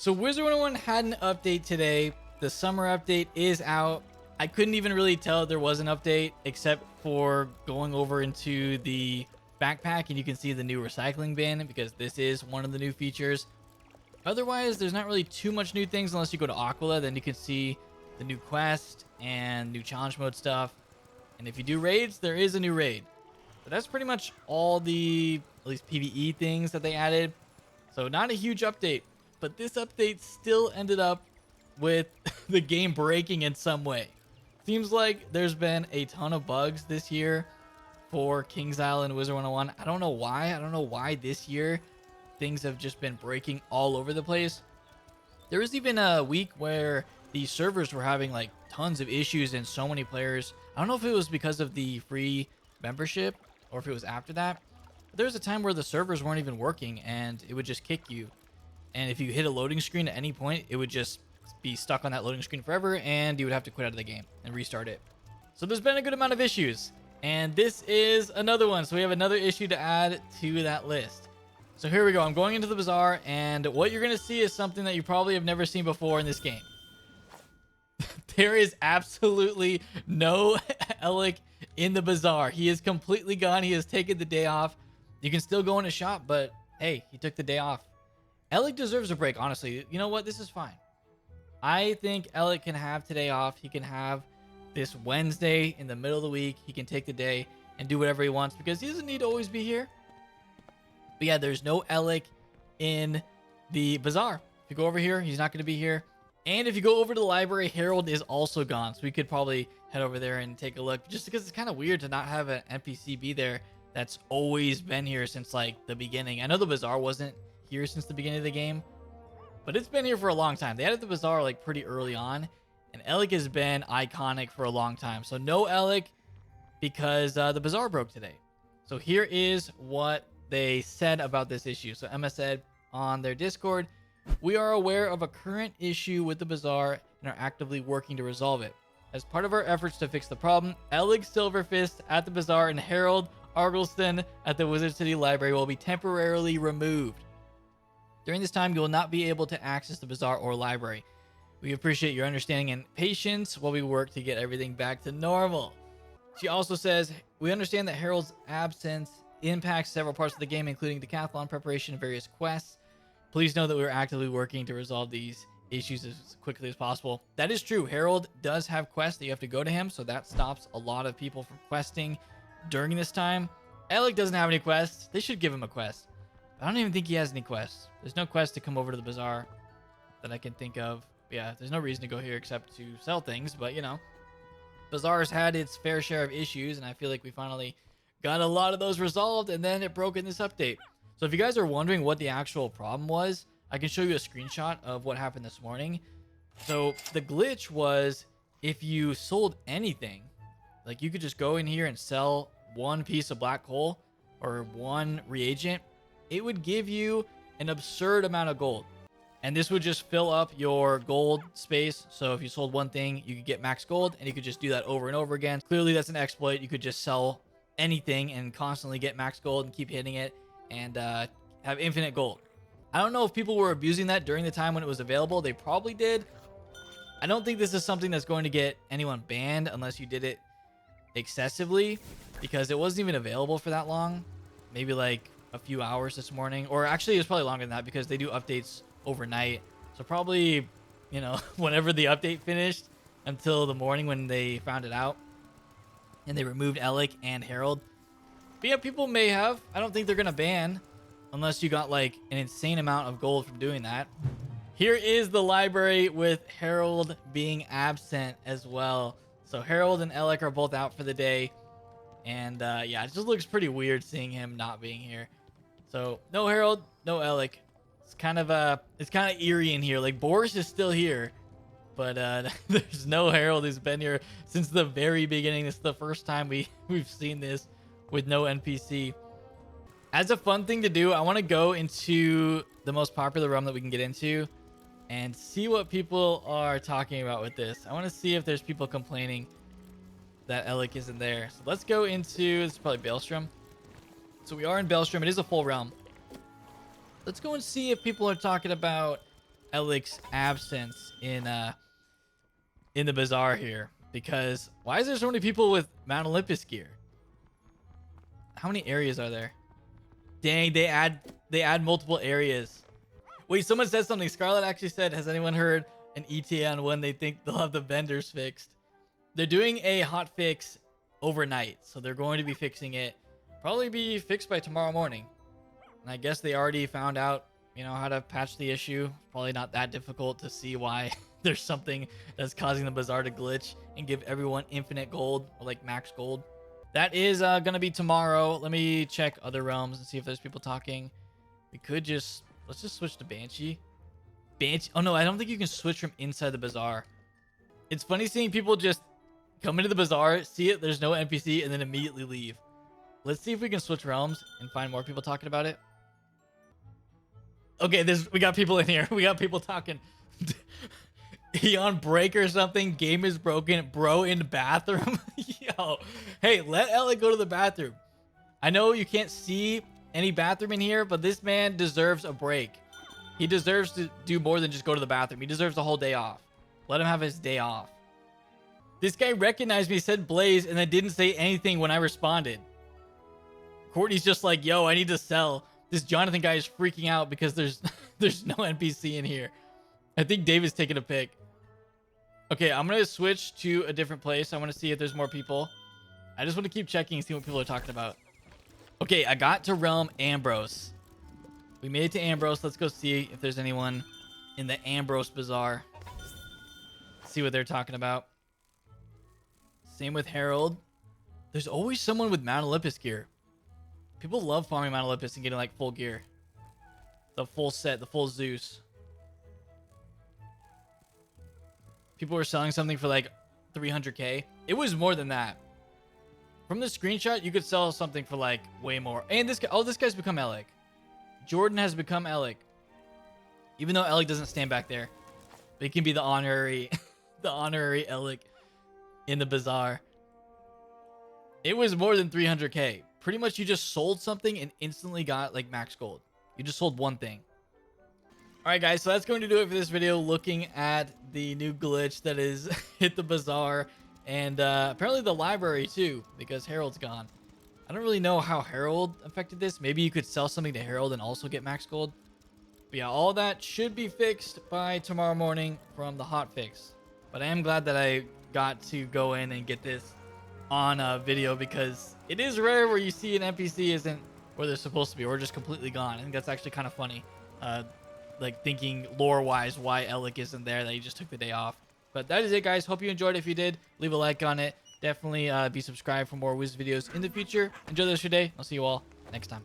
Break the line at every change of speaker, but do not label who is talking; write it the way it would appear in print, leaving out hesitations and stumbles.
So Wizard101 had an update today. The summer update is out. I couldn't even really tell there was an update except for going over into the backpack and you can see the new recycling bin because this is one of the new features. Otherwise, there's not really too much new things unless you go to Aquila. Then you can see the new quest and new challenge mode stuff. And if you do raids, there is a new raid. But that's pretty much all the, at least PvE things that they added. So not a huge update. But this update still ended up with the game breaking in some way. Seems like there's been a ton of bugs this year for Kings Island Wizard101. I don't know why. I don't know why this year things have just been breaking all over the place. There was even a week where the servers were having like tons of issues and so many players. I don't know if it was because of the free membership or if it was after that. But there was a time where the servers weren't even working and it would just kick you. And if you hit a loading screen at any point, it would just be stuck on that loading screen forever and you would have to quit out of the game and restart it. So there's been a good amount of issues. And this is another one. So we have another issue to add to that list. So here we go. I'm going into the bazaar and what you're going to see is something that you probably have never seen before in this game. There is absolutely no ELIK in the bazaar. He is completely gone. He has taken the day off. You can still go in a shop, but hey, he took the day off. ELIK deserves a break, honestly. You know what? This is fine. I think ELIK can have today off. He can have this Wednesday in the middle of the week. He can take the day and do whatever he wants because he doesn't need to always be here. But yeah, there's no ELIK in the bazaar. If you go over here, he's not going to be here. And if you go over to the library, Harold is also gone. So we could probably head over there and take a look just because it's kind of weird to not have an NPC be there that's always been here since like the beginning. I know the bazaar wasn't here since the beginning of the game, but it's been here for a long time. They added the bazaar like pretty early on, and ELIK has been iconic for a long time. So no ELIK because the bazaar broke today. So here is what they said about this issue. So Emma said on their Discord, "We are aware of a current issue with the bazaar and are actively working to resolve it. As part of our efforts to fix the problem, ELIK Silverfist at the bazaar and Harold Argleston at the Wizard City Library will be temporarily removed. During this time, you will not be able to access the bazaar or library. We appreciate your understanding and patience while we work to get everything back to normal." She also says, "We understand that Harold's absence impacts several parts of the game, including the decathlon preparation and various quests. Please know that we are actively working to resolve these issues as quickly as possible." That is true. Harold does have quests that you have to go to him, so that stops a lot of people from questing during this time. ELIK doesn't have any quests. They should give him a quest. I don't even think he has any quests. There's no quest to come over to the bazaar that I can think of. Yeah, there's no reason to go here except to sell things, but you know, bazaar's had its fair share of issues, and I feel like we finally got a lot of those resolved, and then it broke in this update. So if you guys are wondering what the actual problem was, I can show you a screenshot of what happened this morning. So the glitch was if you sold anything, like you could just go in here and sell one piece of black coal or one reagent, it would give you an absurd amount of gold. And this would just fill up your gold space. So if you sold one thing, you could get max gold and you could just do that over and over again. Clearly that's an exploit. You could just sell anything and constantly get max gold and keep hitting it and have infinite gold. I don't know if people were abusing that during the time when it was available. They probably did. I don't think this is something that's going to get anyone banned unless you did it excessively, because it wasn't even available for that long. Maybe like a few hours this morning, or actually it's probably longer than that because they do updates overnight. So probably, you know, whenever the update finished until the morning when they found it out and they removed ELIK and Harold. But yeah, people may have. I don't think they're gonna ban unless you got like an insane amount of gold from doing that. Here is the library with Harold being absent as well. So Harold and ELIK are both out for the day. And yeah, it just looks pretty weird seeing him not being here. So no Harold, no ELIK. It's kind of eerie in here. Like Boris is still here, but there's no Harold who's been here since the very beginning. This is the first time we've seen this with no NPC. As a fun thing to do, I want to go into the most popular realm that we can get into and see what people are talking about with this. I want to see if there's people complaining that ELIK isn't there. So let's go into, this is probably Baelstrom. So we are in Baelstrom. It is a full realm. Let's go and see if people are talking about ELIK's absence in the bazaar here, because why is there so many people with Mount Olympus gear? How many areas are there? Dang, they add multiple areas. Wait, someone said something. Scarlett actually said, has anyone heard an ETA on when they think they'll have the vendors fixed? They're doing a hot fix overnight, so they're going to be fixing it. Probably be fixed by tomorrow morning. And I guess they already found out, you know, how to patch the issue. Probably not that difficult to see why there's something that's causing the bazaar to glitch and give everyone infinite gold, or like max gold. That is gonna be tomorrow. Let me check other realms and see if there's people talking. We could just, let's just switch to Banshee. Oh no, I don't think you can switch from inside the bazaar. It's funny seeing people just come into the bazaar, see it, there's no NPC, and then immediately leave. Let's see if we can switch realms and find more people talking about it. Okay, we got people in here. We got people talking. He on break or something. Game is broken. Bro in the bathroom. Yo, hey, let ELIK go to the bathroom. I know you can't see any bathroom in here, but this man deserves a break. He deserves to do more than just go to the bathroom. He deserves the whole day off. Let him have his day off. This guy recognized me, said Blaze, and then didn't say anything when I responded. Courtney's just like, yo, I need to sell. This Jonathan guy is freaking out because there's no NPC in here. I think Dave is taking a pic. Okay, I'm gonna switch to a different place. I want to see if there's more people. I just want to keep checking and see what people are talking about. Okay, I got to Realm Ambrose. We made it to Ambrose. Let's go see if there's anyone in the Ambrose Bazaar. See what they're talking about. Same with Harold. There's always someone with Mount Olympus gear. People love farming Mount Olympus and getting like full gear. The full set, the full Zeus. People were selling something for like 300k. It was more than that. From the screenshot, you could sell something for like way more. And this guy, oh, this guy's become ELIK. Jordan has become ELIK. Even though ELIK doesn't stand back there. But he can be the honorary, the honorary ELIK in the bazaar. It was more than 300k. Pretty much you just sold something and instantly got like max gold. You just sold one thing. All right, guys, so that's going to do it for this video, looking at the new glitch that is hit the bazaar and apparently the library too, because Harold's gone. I don't really know how Harold affected this. Maybe you could sell something to Harold and also get max gold. But yeah, all that should be fixed by tomorrow morning from the hot fix. But I am glad that I got to go in and get this on a video, because it is rare where you see an NPC isn't where they're supposed to be or just completely gone. I think that's actually kind of funny. Like thinking lore wise why ELIK isn't there, that he just took the day off. But that is it, guys. Hope you enjoyed. If you did, leave a like on it. Definitely be subscribed for more Wiz videos in the future. Enjoy the rest of your day. I'll see you all next time.